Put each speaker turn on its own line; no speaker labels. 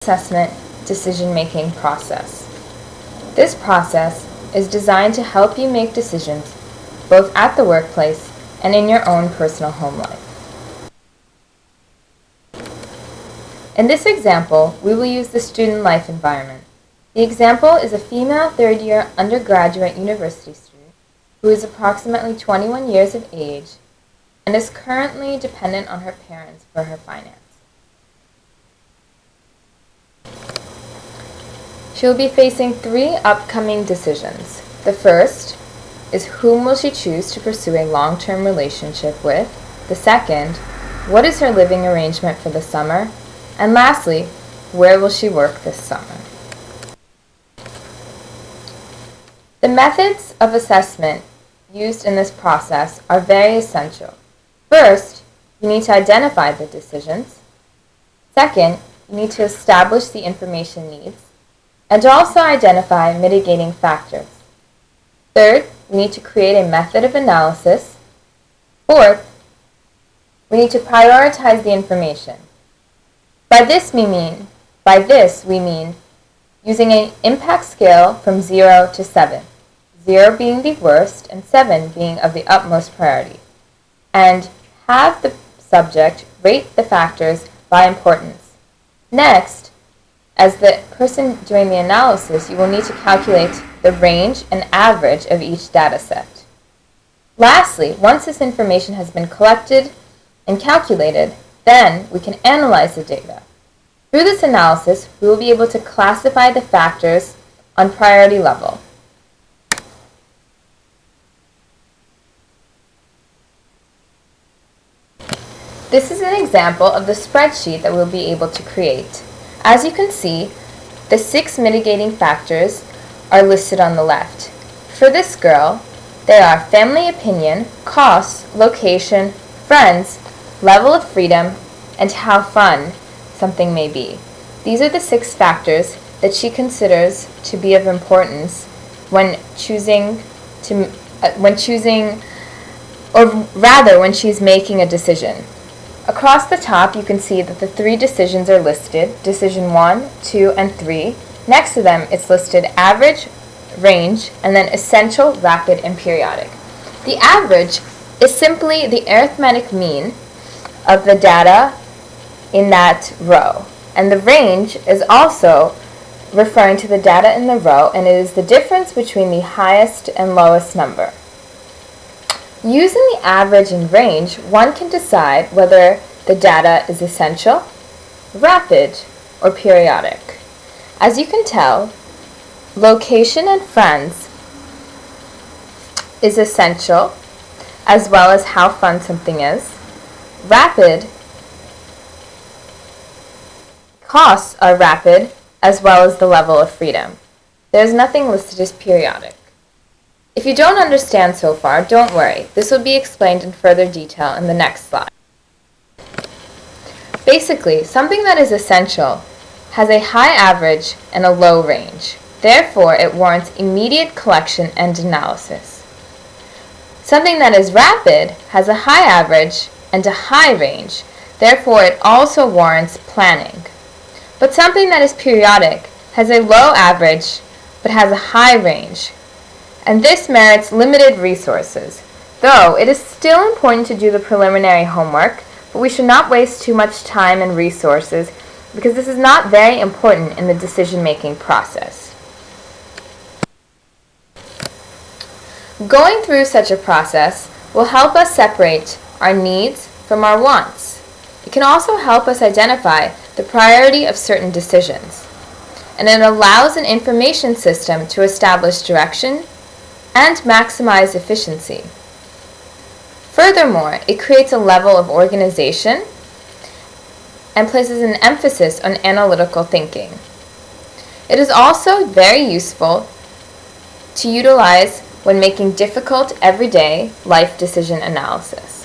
Assessment decision-making process. This process is designed to help you make decisions both at the workplace and in your own personal home life. In this example, we will use the student life environment. The example is a female third-year undergraduate university student who is approximately 21 years of age and is currently dependent on her parents for her finance. She will be facing 3 upcoming decisions. The first is whom will she choose to pursue a long-term relationship with? The second, what is her living arrangement for the summer? And lastly, where will she work this summer? The methods of assessment used in this process are very essential. First, you need to identify the decisions. Second, you need to establish the information needs and also identify mitigating factors. Third, we need to create a method of analysis. Fourth, we need to prioritize the information. By this we mean using an impact scale from 0 to 7, 0 being the worst and 7 being of the utmost priority, and have the subject rate the factors by importance. Next, as the person doing the analysis, you will need to calculate the range and average of each data set. Lastly, once this information has been collected and calculated, then we can analyze the data. Through this analysis, we will be able to classify the factors on priority level. This is an example of the spreadsheet that we'll be able to create. As you can see, the 6 mitigating factors are listed on the left. For this girl, they are family opinion, costs, location, friends, level of freedom, and how fun something may be. These are the 6 factors that she considers to be of importance when choosing, when she's making a decision. Across the top, you can see that the 3 decisions are listed, decision 1, 2, and 3. Next to them, it's listed average, range, and then essential, rapid, and periodic. The average is simply the arithmetic mean of the data in that row. And the range is also referring to the data in the row, and it is the difference between the highest and lowest number. Using the average and range, one can decide whether the data is essential, rapid, or periodic. As you can tell, location and friends is essential, as well as how fun something is. Rapid, costs are rapid, as well as the level of freedom. There is nothing listed as periodic. If you don't understand so far, don't worry. This will be explained in further detail in the next slide. Basically, something that is essential has a high average and a low range. Therefore, it warrants immediate collection and analysis. Something that is rapid has a high average and a high range. Therefore, it also warrants planning. But something that is periodic has a low average but has a high range. And this merits limited resources, though it is still important to do the preliminary homework, but we should not waste too much time and resources because this is not very important in the decision-making process. Going through such a process will help us separate our needs from our wants. It can also help us identify the priority of certain decisions, and it allows an information system to establish direction and maximize efficiency. Furthermore, it creates a level of organization and places an emphasis on analytical thinking. It is also very useful to utilize when making difficult everyday life decision analysis.